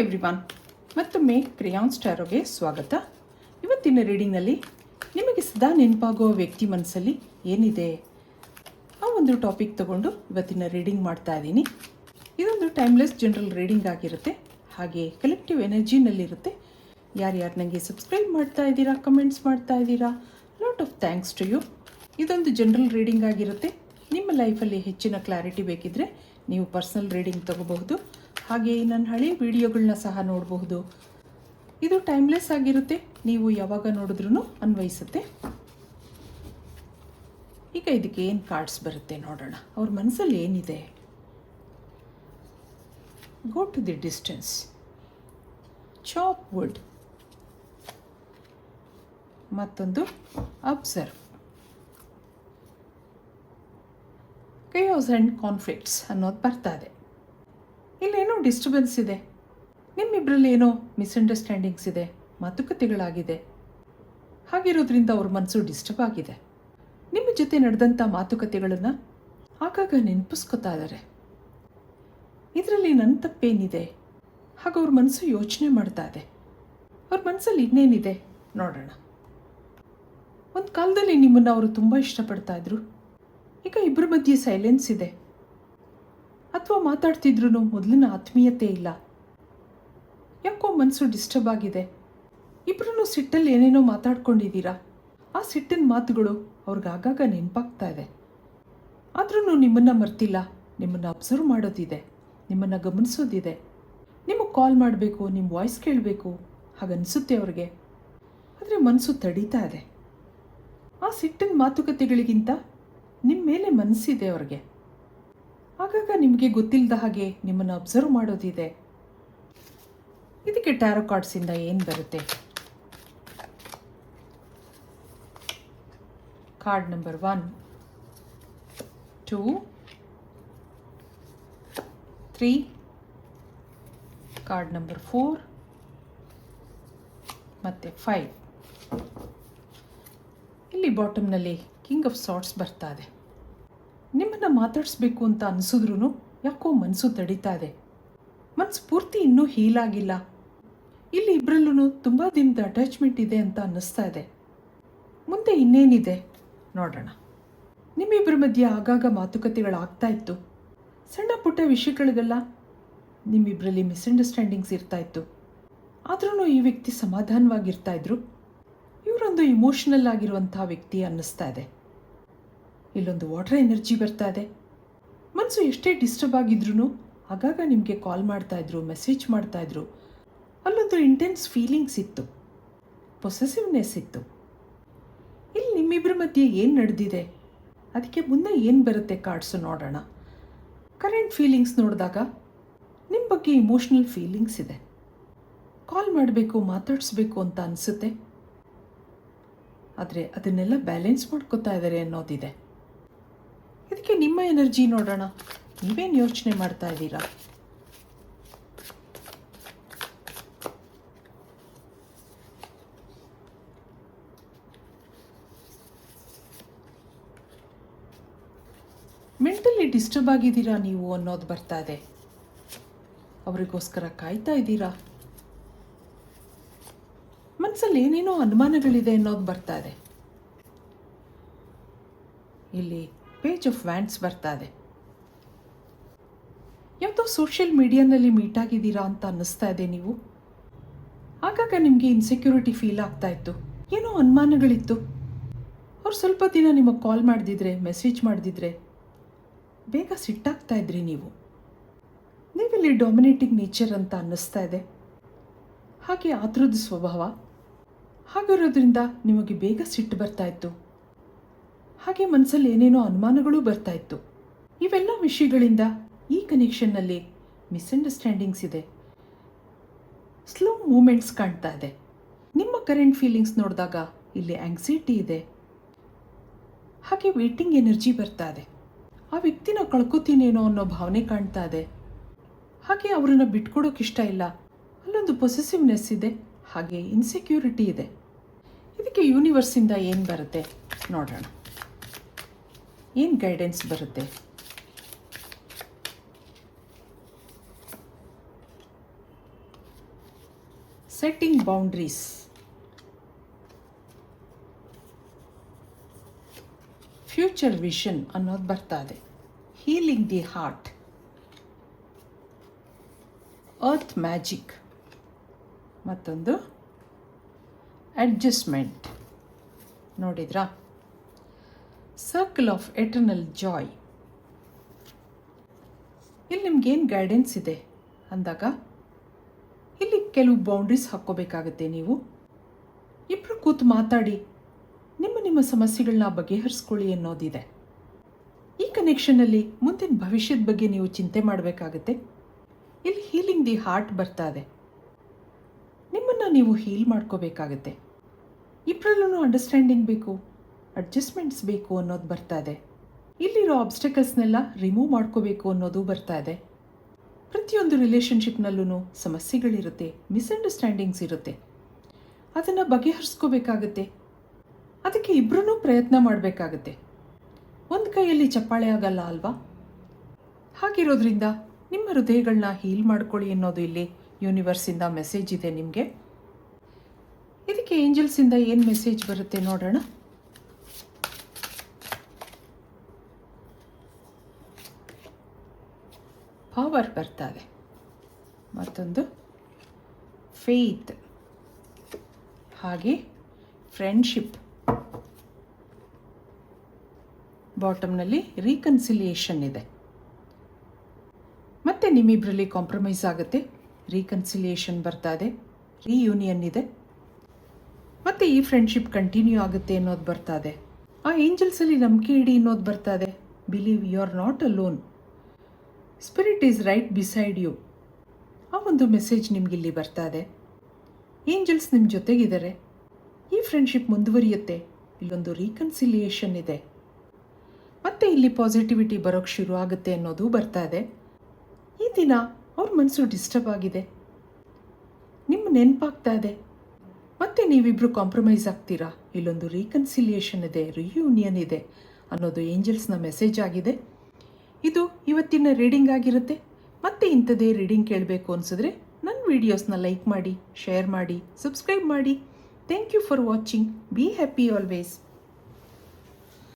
Everyone, ಮತ್ತೊಮ್ಮೆ crayons ಟ್ಯಾರೋಗೆ ಸ್ವಾಗತ. ಇವತ್ತಿನ ರೀಡಿಂಗ್ನಲ್ಲಿ ನಿಮಗೆ ಸದಾ ನೆನಪಾಗುವ ವ್ಯಕ್ತಿ ಮನಸ್ಸಲ್ಲಿ ಏನಿದೆ ಆ ಒಂದು ಟಾಪಿಕ್ ತಗೊಂಡು ಇವತ್ತಿನ ರೀಡಿಂಗ್ ಮಾಡ್ತಾ ಇದ್ದೀನಿ. ಇದೊಂದು ಟೈಮ್ಲೆಸ್ ಜನರಲ್ ರೀಡಿಂಗ್ ಆಗಿರುತ್ತೆ, ಹಾಗೆ ಕಲೆಕ್ಟಿವ್ ಎನರ್ಜಿನಲ್ಲಿರುತ್ತೆ. ಯಾರ್ಯಾರು ನನಗೆ ಸಬ್ಸ್ಕ್ರೈಬ್ ಮಾಡ್ತಾ ಇದ್ದೀರಾ, ಕಮೆಂಟ್ಸ್ ಮಾಡ್ತಾ ಇದ್ದೀರಾ, lot of thanks to you. ಇದೊಂದು ಜನರಲ್ ರೀಡಿಂಗ್ ಆಗಿರುತ್ತೆ. ನಿಮ್ಮ ಲೈಫಲ್ಲಿ ಹೆಚ್ಚಿನ ಕ್ಲಾರಿಟಿ ಬೇಕಿದ್ದರೆ ನೀವು ಪರ್ಸನಲ್ ರೀಡಿಂಗ್ ತಗೋಬಹುದು. ಹಾಗೆ ನನ್ನ ಹಳೆ ವಿಡಿಯೋಗಳನ್ನ ಸಹ ನೋಡಬಹುದು. ಇದು ಟೈಮ್ಲೆಸ್ ಆಗಿರುತ್ತೆ, ನೀವು ಯಾವಾಗ ನೋಡಿದ್ರೂ ಅನ್ವಯಿಸುತ್ತೆ. ಈಗ ಇದಕ್ಕೆ ಏನು ಕಾರ್ಡ್ಸ್ ಬರುತ್ತೆ ನೋಡೋಣ. ಅವ್ರ ಮನಸ್ಸಲ್ಲಿ ಏನಿದೆ. Go to the distance, chop wood, ಮತ್ತೊಂದು ಅಬ್ಸರ್ವ್, chaos ಆ್ಯಂಡ್ ಕಾನ್ಫ್ಲಿಕ್ಟ್ಸ್ ಅನ್ನೋದು ಬರ್ತಾ ಇದೆ. ಇಲ್ಲೇನೋ ಡಿಸ್ಟರ್ಬೆನ್ಸ್ ಇದೆ, ನಿಮ್ಮಿಬ್ಬರಲ್ಲಿ ಏನೋ ಮಿಸ್ಅಂಡರ್ಸ್ಟ್ಯಾಂಡಿಂಗ್ಸ್ ಇದೆ, ಮಾತುಕತೆಗಳಾಗಿದೆ. ಹಾಗಿರೋದ್ರಿಂದ ಅವ್ರ ಮನಸ್ಸು ಡಿಸ್ಟರ್ಬ್ ಆಗಿದೆ. ನಿಮ್ಮ ಜೊತೆ ನಡೆದಂಥ ಮಾತುಕತೆಗಳನ್ನು ಆಗಾಗ ನೆನಪಿಸ್ಕೊತಾ ಇದ್ದಾರೆ. ಇದರಲ್ಲಿ ನನ್ನ ತಪ್ಪೇನಿದೆ ಹಾಗೆ ಅವ್ರ ಮನಸ್ಸು ಯೋಚನೆ ಮಾಡ್ತಾ ಇದೆ. ಅವ್ರ ಮನಸ್ಸಲ್ಲಿ ಇನ್ನೇನಿದೆ ನೋಡೋಣ. ಒಂದು ಕಾಲದಲ್ಲಿ ನಿಮ್ಮನ್ನು ಅವರು ತುಂಬ ಇಷ್ಟಪಡ್ತಾ ಇದ್ರು, ಈಗ ಇಬ್ಬರ ಮಧ್ಯೆ ಸೈಲೆನ್ಸ್ ಇದೆ. ಅಥವಾ ಮಾತಾಡ್ತಿದ್ರು ಮೊದಲಿನ ಆತ್ಮೀಯತೆ ಇಲ್ಲ. ಯಾಕೋ ಮನಸ್ಸು ಡಿಸ್ಟರ್ಬ್ ಆಗಿದೆ. ಇಬ್ಬರೂ ಸಿಟ್ಟಲ್ಲಿ ಏನೇನೋ ಮಾತಾಡ್ಕೊಂಡಿದ್ದೀರಾ. ಆ ಸಿಟ್ಟಿನ ಮಾತುಗಳು ಅವ್ರಿಗೆ ಆಗಾಗ ನೆನಪಾಗ್ತಾ ಇದೆ. ಆದ್ರೂ ನಿಮ್ಮನ್ನು ಮರ್ತಿಲ್ಲ. ನಿಮ್ಮನ್ನು ಅಬ್ಸರ್ವ್ ಮಾಡೋದಿದೆ, ನಿಮ್ಮನ್ನು ಗಮನಿಸೋದಿದೆ. ನಿಮಗೆ ಕಾಲ್ ಮಾಡಬೇಕು, ನಿಮ್ಮ ವಾಯ್ಸ್ ಕೇಳಬೇಕು ಹಾಗನ್ನಿಸುತ್ತೆ ಅವ್ರಿಗೆ. ಆದರೆ ಮನಸ್ಸು ತಡೀತಾ ಇದೆ. ಆ ಸಿಟ್ಟಿನ ಮಾತುಕತೆಗಳಿಗಿಂತ ನಿಮ್ಮ ಮೇಲೆ ಮನಸ್ಸಿದೆ ಅವ್ರಿಗೆ. ಆಗಾಗ ನಿಮಗೆ ಗೊತ್ತಿಲ್ಲದ ಹಾಗೆ ನಿಮ್ಮನ್ನು ಅಬ್ಸರ್ವ್ ಮಾಡೋದಿದೆ. ಇದಕ್ಕೆ ಟ್ಯಾರೋ ಕಾರ್ಡ್ಸಿಂದ ಏನು ಬರುತ್ತೆ? ಕಾರ್ಡ್ ನಂಬರ್ 1, 2, 3, ಕಾರ್ಡ್ ನಂಬರ್ 4 ಮತ್ತು 5. ಇಲ್ಲಿ ಬಾಟಮ್ನಲ್ಲಿ ಕಿಂಗ್ ಆಫ್ ಸಾರ್ಟ್ಸ್ ಬರ್ತಾ ಇದೆ. ನಿಮ್ಮನ್ನು ಮಾತಾಡಿಸ್ಬೇಕು ಅಂತ ಅನಿಸಿದ್ರೂ ಯಾಕೋ ಮನಸ್ಸು ತಡೀತಾ ಇದೆ. ಮನಸ್ಸು ಪೂರ್ತಿ ಇನ್ನೂ ಹೀಲ್ ಆಗಿಲ್ಲ. ಇಲ್ಲಿ ಇಬ್ಬರಲ್ಲೂ ತುಂಬ ದಿನದ ಅಟ್ಯಾಚ್ಮೆಂಟ್ ಇದೆ ಅಂತ ಅನ್ನಿಸ್ತಾ ಇದೆ. ಮುಂದೆ ಇನ್ನೇನಿದೆ ನೋಡೋಣ. ನಿಮ್ಮಿಬ್ಬರ ಮಧ್ಯೆ ಆಗಾಗ ಮಾತುಕತೆಗಳಾಗ್ತಾ ಇತ್ತು. ಸಣ್ಣ ಪುಟ್ಟ ವಿಷಯಗಳಿಗೆಲ್ಲ ನಿಮ್ಮಿಬ್ಬರಲ್ಲಿ ಮಿಸ್ಅಂಡರ್ಸ್ಟ್ಯಾಂಡಿಂಗ್ಸ್ ಇರ್ತಾ ಇತ್ತು. ಆದ್ರೂ ಈ ವ್ಯಕ್ತಿ ಸಮಾಧಾನವಾಗಿರ್ತಾ ಇದ್ರು. ಇವರೊಂದು ಇಮೋಷನಲ್ ಆಗಿರುವಂಥ ವ್ಯಕ್ತಿ ಅನ್ನಿಸ್ತಾ ಇದೆ. ಇಲ್ಲೊಂದು ವಾಟರ್ ಎನರ್ಜಿ ಬರ್ತಾ ಇದೆ. ಮನಸ್ಸು ಎಷ್ಟೇ ಡಿಸ್ಟರ್ಬ್ ಆಗಿದ್ರೂ ಆಗಾಗ ನಿಮಗೆ ಕಾಲ್ ಮಾಡ್ತಾಯಿದ್ರು, ಮೆಸೇಜ್ ಮಾಡ್ತಾಯಿದ್ರು. ಅಲ್ಲೊಂದು ಇಂಟೆನ್ಸ್ ಫೀಲಿಂಗ್ಸ್ ಇತ್ತು, ಪೊಸೆಸಿವ್ನೆಸ್ ಇತ್ತು. ಇಲ್ಲಿ ನಿಮ್ಮಿಬ್ಬರ ಮಧ್ಯೆ ಏನು ನಡೆದಿದೆ, ಅದಕ್ಕೆ ಮುಂದೆ ಏನು ಬರುತ್ತೆ ಕಾರ್ಡ್ಸು ನೋಡೋಣ. ಕರೆಂಟ್ ಫೀಲಿಂಗ್ಸ್ ನೋಡಿದಾಗ ನಿಮ್ಮ ಬಗ್ಗೆ ಇಮೋಷ್ನಲ್ ಫೀಲಿಂಗ್ಸ್ ಇದೆ. ಕಾಲ್ ಮಾಡಬೇಕು, ಮಾತಾಡಿಸ್ಬೇಕು ಅಂತ ಅನಿಸುತ್ತೆ. ಆದರೆ ಅದನ್ನೆಲ್ಲ ಬ್ಯಾಲೆನ್ಸ್ ಮಾಡ್ಕೋತಾ ಇದ್ದಾರೆ ಅನ್ನೋದಿದೆ. ಇದಕ್ಕೆ ನಿಮ್ಮ ಎನರ್ಜಿ ನೋಡೋಣ. ನೀವೇನು ಯೋಚನೆ ಮಾಡ್ತಾ ಇದ್ದೀರಾ? ಮೆಂಟಲಿ ಡಿಸ್ಟರ್ಬ್ ಆಗಿದ್ದೀರಾ ನೀವು ಅನ್ನೋದು ಬರ್ತಾ ಇದೆ. ಅವರಿಗೋಸ್ಕರ ಕಾಯ್ತಾ ಇದ್ದೀರಾ. ಮನಸ್ಸಲ್ಲಿ ಏನೇನೋ ಅನುಮಾನಗಳಿದೆ ಅನ್ನೋದು ಬರ್ತಾ ಇದೆ. ಇಲ್ಲಿ ಪೇಜ್ ಆಫ್ ವ್ಯಾಂಡ್ಸ್ ಬರ್ತಾ ಇದೆ. ಯಾವುದೋ ಸೋಷಿಯಲ್ ಮೀಡಿಯಾನಲ್ಲಿ ಮೀಟ್ ಆಗಿದ್ದೀರಾ ಅಂತ ಅನ್ನಿಸ್ತಾ ಇದೆ ನೀವು. ಆಗಾಗ ನಿಮಗೆ ಇನ್ಸೆಕ್ಯೂರಿಟಿ ಫೀಲ್ ಆಗ್ತಾ ಇತ್ತು, ಏನೋ ಅನುಮಾನಗಳಿತ್ತು. ಅವ್ರು ಸ್ವಲ್ಪ ದಿನ ನಿಮಗೆ ಕಾಲ್ ಮಾಡಿದಿದ್ರೆ, ಮೆಸೇಜ್ ಮಾಡಿದಿದ್ರೆ ಬೇಗ ಸಿಟ್ಟಾಗ್ತಾ ಇದ್ರಿ ನೀವು. ನೀವಿಲ್ಲಿ ಡಾಮಿನೇಟಿಂಗ್ ನೇಚರ್ ಅಂತ ಅನ್ನಿಸ್ತಾ ಇದೆ. ಹಾಗೆ ಆತುರದ ಸ್ವಭಾವ. ಹಾಗಿರೋದ್ರಿಂದ ನಿಮಗೆ ಬೇಗ ಸಿಟ್ಟು ಬರ್ತಾ ಇತ್ತು. ಹಾಗೆ ಮನಸ್ಸಲ್ಲಿ ಏನೇನೋ ಅನುಮಾನಗಳು ಬರ್ತಾ ಇತ್ತು. ಇವೆಲ್ಲ ವಿಷಯಗಳಿಂದ ಈ ಕನೆಕ್ಷನ್ನಲ್ಲಿ ಮಿಸ್ಅಂಡರ್ಸ್ಟ್ಯಾಂಡಿಂಗ್ಸ್ ಇದೆ. ಸ್ಲೋ ಮೂಮೆಂಟ್ಸ್ ಕಾಣ್ತಾ ಇದೆ. ನಿಮ್ಮ ಕರೆಂಟ್ ಫೀಲಿಂಗ್ಸ್ ನೋಡಿದಾಗ ಇಲ್ಲಿ ಆಂಗ್ಸೈಟಿ ಇದೆ. ಹಾಗೆ ವೇಟಿಂಗ್ ಎನರ್ಜಿ ಬರ್ತಾ ಇದೆ. ಆ ವ್ಯಕ್ತಿನ ಕಳ್ಕೊತೀನೇನೋ ಅನ್ನೋ ಭಾವನೆ ಕಾಣ್ತಾ ಇದೆ. ಹಾಗೆ ಅವರನ್ನು ಬಿಟ್ಕೊಡೋಕೆ ಇಷ್ಟ ಇಲ್ಲ. ಅಲ್ಲೊಂದು ಪೊಸೆಸಿವ್ನೆಸ್ ಇದೆ, ಹಾಗೆ ಇನ್ಸೆಕ್ಯೂರಿಟಿ ಇದೆ. ಇದಕ್ಕೆ ಯೂನಿವರ್ಸಿಂದ ಏನು ಬರುತ್ತೆ ನೋಡೋಣ. ಏನು ಗೈಡೆನ್ಸ್ ಬರುತ್ತೆ? ಸೆಟ್ಟಿಂಗ್ ಬೌಂಡ್ರೀಸ್, ಫ್ಯೂಚರ್ ವಿಷನ್ ಅನ್ನೋದು ಬರ್ತಾ ಇದೆ. Healing the heart, earth magic, ಮತ್ತೊಂದು ಅಡ್ಜಸ್ಟ್ಮೆಂಟ್. ನೋಡಿದ್ರಾ? Circle of eternal Joy. ಇಲ್ಲಿ ನಿಮ್ಗೇನು ಗೈಡೆನ್ಸ್ ಇದೆ ಅಂದಾಗ ಇಲ್ಲಿ ಕೆಲವು ಬೌಂಡ್ರೀಸ್ ಹಾಕ್ಕೋಬೇಕಾಗತ್ತೆ. ನೀವು ಇಬ್ಬರು ಕೂತು ಮಾತಾಡಿ ನಿಮ್ಮ ಸಮಸ್ಯೆಗಳನ್ನ ಬಗೆಹರಿಸ್ಕೊಳ್ಳಿ ಅನ್ನೋದಿದೆ. ಈ ಕನೆಕ್ಷನಲ್ಲಿ ಮುಂದಿನ ಭವಿಷ್ಯದ ಬಗ್ಗೆ ನೀವು ಚಿಂತೆ ಮಾಡಬೇಕಾಗತ್ತೆ. ಇಲ್ಲಿ ಹೀಲಿಂಗ್ ದಿ ಹಾರ್ಟ್ ಬರ್ತಾ ಇದೆ. ನಿಮ್ಮನ್ನು ನೀವು ಹೀಲ್ ಮಾಡ್ಕೋಬೇಕಾಗತ್ತೆ. ಇಬ್ಬರಲ್ಲೂ ಅಂಡರ್ಸ್ಟ್ಯಾಂಡಿಂಗ್ ಬೇಕು, ಅಡ್ಜಸ್ಟ್ಮೆಂಟ್ಸ್ ಬೇಕು ಅನ್ನೋದು ಬರ್ತಾ ಇದೆ. ಇಲ್ಲಿರೋ ಆಬ್ಸ್ಟಕಲ್ಸ್ನೆಲ್ಲ ರಿಮೂವ್ ಮಾಡ್ಕೋಬೇಕು ಅನ್ನೋದು ಬರ್ತಾ ಇದೆ. ಪ್ರತಿಯೊಂದು ರಿಲೇಷನ್ಶಿಪ್ನಲ್ಲೂ ಸಮಸ್ಯೆಗಳಿರುತ್ತೆ, ಮಿಸ್ಅಂಡರ್ಸ್ಟ್ಯಾಂಡಿಂಗ್ಸ್ ಇರುತ್ತೆ. ಅದನ್ನು ಬಗೆಹರಿಸ್ಕೋಬೇಕಾಗತ್ತೆ. ಅದಕ್ಕೆ ಇಬ್ಬರೂ ಪ್ರಯತ್ನ ಮಾಡಬೇಕಾಗತ್ತೆ. ಒಂದು ಕೈಯಲ್ಲಿ ಚಪ್ಪಾಳೆ ಆಗಲ್ಲ ಅಲ್ವಾ? ಹಾಗಿರೋದ್ರಿಂದ ನಿಮ್ಮ ಹೃದಯಗಳನ್ನ ಹೀಲ್ ಮಾಡ್ಕೊಳ್ಳಿ ಅನ್ನೋದು ಇಲ್ಲಿ ಯೂನಿವರ್ಸಿಂದ ಮೆಸೇಜ್ ಇದೆ ನಿಮಗೆ. ಇದಕ್ಕೆ ಏಂಜಲ್ಸಿಂದ ಏನು ಮೆಸೇಜ್ ಬರುತ್ತೆ ನೋಡೋಣ. ಪವರ್ ಬರ್ತಾ ಇದೆ, ಮತ್ತೊಂದು ಫೇತ್, ಹಾಗೆ ಫ್ರೆಂಡ್ಶಿಪ್, ಬಾಟಮ್ನಲ್ಲಿ ರೀಕನ್ಸಿಲಿಯೇಷನ್ ಇದೆ. ಮತ್ತೆ ನಿಮ್ಮಿಬ್ಬರಲ್ಲಿ ಕಾಂಪ್ರಮೈಸ್ ಆಗುತ್ತೆ, ರೀಕನ್ಸಿಲಿಯೇಷನ್ ಬರ್ತಾ ಇದೆ, ರೀಯೂನಿಯನ್ ಇದೆ. ಮತ್ತು ಈ ಫ್ರೆಂಡ್ಶಿಪ್ ಕಂಟಿನ್ಯೂ ಆಗುತ್ತೆ ಅನ್ನೋದು ಬರ್ತಾ ಇದೆ. ಆ ಏಂಜಲ್ಸಲ್ಲಿ ನಂಬಿಕೆ ಇಡಿ ಅನ್ನೋದು ಬರ್ತಾ ಇದೆ. Believe you are not alone, spirit is right beside you. ಆ ಒಂದು ಮೆಸೇಜ್ ನಿಮಗಿಲ್ಲಿ ಬರ್ತಾ ಇದೆ. ಏಂಜಲ್ಸ್ ನಿಮ್ಮ ಜೊತೆಗಿದ್ದಾರೆ. ಈ ಫ್ರೆಂಡ್ಶಿಪ್ ಮುಂದುವರಿಯುತ್ತೆ. ಇಲ್ಲೊಂದು ರೀಕನ್ಸಿಲಿಯೇಷನ್ ಇದೆ. ಮತ್ತೆ ಇಲ್ಲಿ ಪಾಸಿಟಿವಿಟಿ ಬರೋಕ್ಕೆ ಶುರು ಆಗುತ್ತೆ ಅನ್ನೋದು ಬರ್ತಾ ಇದೆ. ಈ ದಿನ ಅವ್ರ ಮನಸ್ಸು ಡಿಸ್ಟರ್ಬ್ ಆಗಿದೆ, ನಿಮ್ಮ ನೆನಪಾಗ್ತಾ ಇದೆ. ಮತ್ತೆ ನೀವಿಬ್ಬರು ಕಾಂಪ್ರಮೈಸ್ ಆಗ್ತೀರಾ. ಇಲ್ಲೊಂದು ರೀಕನ್ಸಿಲಿಯೇಷನ್ ಇದೆ, ರಿಯೂನಿಯನ್ ಇದೆ ಅನ್ನೋದು ಏಂಜಲ್ಸ್ನ ಮೆಸೇಜ್ ಆಗಿದೆ. ಇದು ಇವತ್ತಿನ ರೀಡಿಂಗ್ ಆಗಿರುತ್ತೆ. ಮತ್ತೆ ಇಂಥದ್ದೇ ರೀಡಿಂಗ್ ಕೇಳಬೇಕು ಅನಿಸಿದ್ರೆ ನನ್ನ ವೀಡಿಯೋಸ್ನ ಲೈಕ್ ಮಾಡಿ, ಶೇರ್ ಮಾಡಿ, ಸಬ್ಸ್ಕ್ರೈಬ್ ಮಾಡಿ. Thank you for watching. Be happy always.